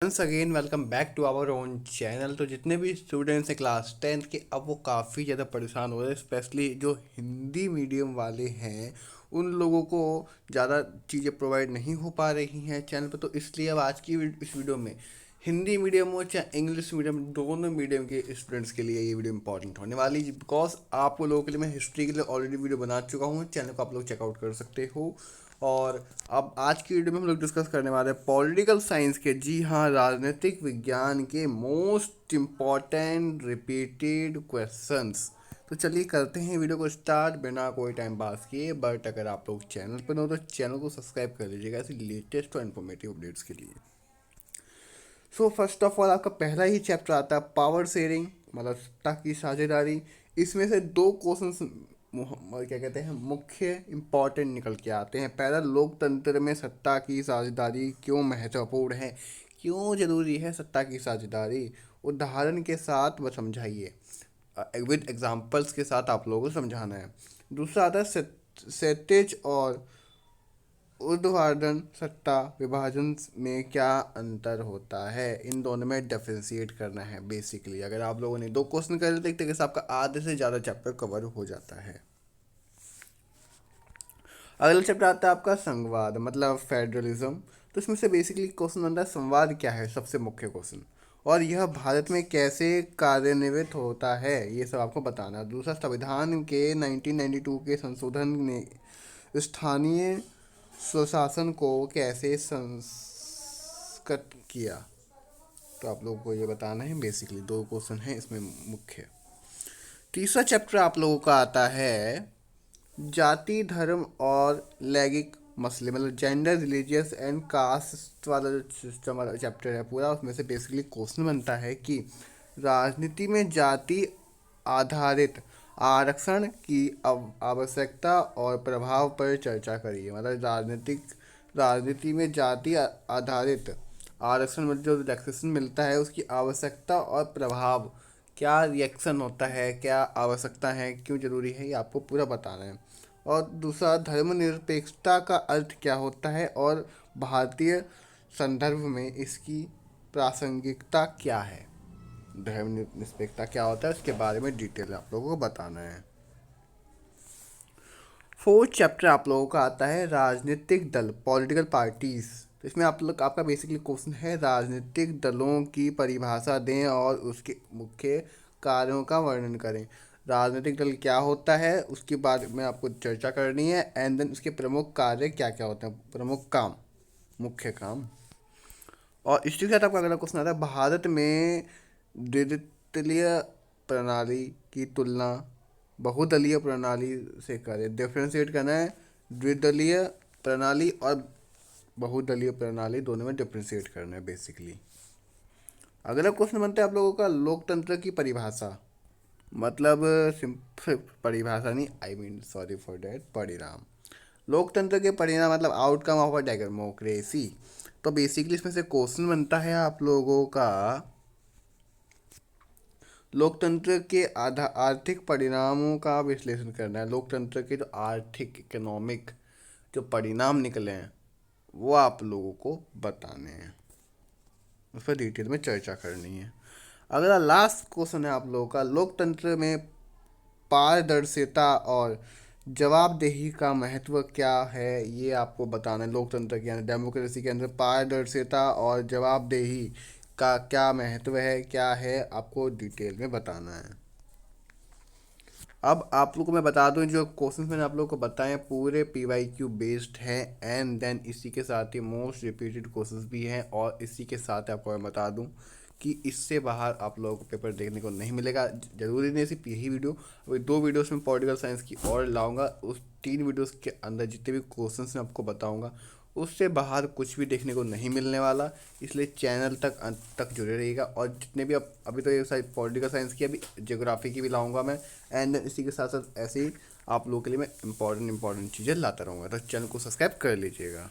Once again welcome back to our own channel. तो जितने भी स्टूडेंट्स हैं क्लास 10th के, अब वो काफ़ी ज़्यादा परेशान हो रहे हैं, स्पेशली जो हिंदी मीडियम वाले हैं उन लोगों को ज़्यादा चीज़ें प्रोवाइड नहीं हो पा रही हैं चैनल पर। तो इसलिए अब आज की इस वीडियो में हिंदी मीडियम हो चाहे इंग्लिश मीडियम, दोनों मीडियम के स्टूडेंट्स के लिए ये वीडियो इंपॉर्टेंट होने वाली है। बिकॉज आप लोगों के लिए मैं हिस्ट्री के लिए ऑलरेडी वीडियो बना चुका हूँ, चैनल को आप लोग चेकआउट कर सकते हो। और अब आज की वीडियो में हम लोग डिस्कस करने वाले हैं पॉलिटिकल साइंस के, जी हाँ, राजनीतिक विज्ञान के मोस्ट इम्पॉर्टेंट रिपीटेड क्वेश्चंस। तो चलिए करते हैं वीडियो को स्टार्ट बिना कोई टाइम पास किए। बट अगर आप लोग चैनल पर हो तो चैनल को सब्सक्राइब कर लीजिएगा ऐसी लेटेस्ट और इन्फॉर्मेटिव अपडेट्स के लिए। सो फर्स्ट ऑफ ऑल आपका पहला ही चैप्टर आता है पावर शेयरिंग, मतलब सत्ता की साझेदारी। इसमें से दो क्वेश्चंस क्या कहते हैं मुख्य इंपॉर्टेंट निकल के आते हैं। पहला, लोकतंत्र में सत्ता की साझेदारी क्यों महत्वपूर्ण है, क्यों जरूरी है सत्ता की साझेदारी, उदाहरण के साथ वह समझाइए। विद एग्जांपल्स के साथ आप लोगों को समझाना है। दूसरा आता है सेटेज और ऊर्ध्वाधर सत्ता विभाजन में क्या अंतर होता है, इन दोनों में डिफरेंशिएट करना है बेसिकली। अगर आप लोगों ने दो क्वेश्चन कर लेते एक से आपका आधे से ज़्यादा चैप्टर कवर हो जाता है। अगला चैप्टर आता है आपका संवाद, मतलब फेडरलिज्म। तो इसमें से बेसिकली क्वेश्चन बनता है संवाद क्या है, सबसे मुख्य क्वेश्चन, और यह भारत में कैसे कार्यान्वित होता है, ये सब आपको बताना है। दूसरा, संविधान के 1992 के संशोधन ने स्थानीय स्वशासन को कैसे संस्कृत किया, तो आप लोगों को ये बताना है। बेसिकली दो क्वेश्चन हैं इसमें मुख्य। तीसरा चैप्टर आप लोगों का आता है जाति धर्म और लैंगिक मसले, मतलब जेंडर रिलीजियस एंड कास्ट वाला जो सिस्टम वाला चैप्टर है पूरा, उसमें से बेसिकली क्वेश्चन बनता है कि राजनीति में जाति आधारित आरक्षण की आवश्यकता और प्रभाव पर चर्चा करिए। मतलब राजनीति में जाति आधारित आरक्षण, मतलब जो रिलैक्सेशन मिलता है उसकी आवश्यकता और प्रभाव, क्या रिएक्शन होता है, क्या आवश्यकता है, क्यों जरूरी है, ये आपको पूरा बताना है। और दूसरा, धर्मनिरपेक्षता का अर्थ क्या होता है और भारतीय संदर्भ में इसकी प्रासंगिकता क्या है। धर्मनिरपेक्षता क्या होता है उसके बारे में डिटेल आप लोगों को बताना है। फोर्थ चैप्टर आप लोगों का आता है राजनीतिक दल, पॉलिटिकल पार्टीज। तो इसमें आप लोग आपका बेसिकली क्वेश्चन है राजनीतिक दलों की परिभाषा दें और उसके मुख्य कार्यों का वर्णन करें। राजनीतिक दल क्या होता है उसके बारे में आपको चर्चा करनी है, एंड देन उसके प्रमुख कार्य क्या क्या होते हैं, प्रमुख काम, मुख्य काम। और इसी के साथ आपका अगला क्वेश्चन आता है भारत में द्विदलीय प्रणाली की तुलना बहुदलीय प्रणाली से करें। डिफ्रेंशिएट करना है, द्विदलीय प्रणाली और बहुदलीय प्रणाली दोनों में डिफ्रेंशिएट करना है बेसिकली। अगला क्वेश्चन बनता है आप लोगों का लोकतंत्र की परिभाषा, मतलब सिंपल परिभाषा नहीं, I mean sorry for that, परिणाम। लोकतंत्र के परिणाम मतलब आउटकम ऑफ अ डेमोक्रेसी। तो बेसिकली इसमें से क्वेश्चन बनता है आप लोगों का लोकतंत्र के आर्थिक परिणामों का विश्लेषण करना है। लोकतंत्र के जो आर्थिक इकोनॉमिक जो परिणाम निकले हैं वो आप लोगों को बताने हैं, उस पर डिटेल में चर्चा करनी है। अगला लास्ट क्वेश्चन है आप लोगों का लोकतंत्र में पारदर्शिता और जवाबदेही का महत्व क्या है, ये आपको बताना है। लोकतंत्र के अंदर, डेमोक्रेसी के अंदर पारदर्शिता और जवाबदेही का क्या महत्व है, क्या है, आपको डिटेल में बताना है। अब आप लोगों को मैं बता दूं जो क्वेश्चंस मैंने आप लोगों को बताए पूरे PYQ बेस्ड हैं, एंड देन इसी के साथ ही मोस्ट रिपीटेड क्वेश्चंस भी हैं। और इसी के साथ आपको मैं बता दूं कि इससे बाहर आप लोगों को पेपर देखने को नहीं मिलेगा। ज़रूरी नहीं सिर्फ यही वीडियो, अभी दो वीडियोस में पॉलिटिकल साइंस की और लाऊंगा। उस तीन वीडियोस के अंदर जितने भी क्वेश्चंस मैं आपको बताऊंगा उससे बाहर कुछ भी देखने को नहीं मिलने वाला। इसलिए चैनल तक अंत तक जुड़े रहिएगा। और जितने भी अब अभी तो ये सारी पॉलिटिकल साइंस की, अभी ज्योग्राफी की भी लाऊंगा मैं, एंड इसी के साथ साथ ऐसे ही आप लोगों के लिए मैं इंपॉर्टेंट चीज़ें लाता रहूँगा। तो चैनल को सब्सक्राइब कर लीजिएगा।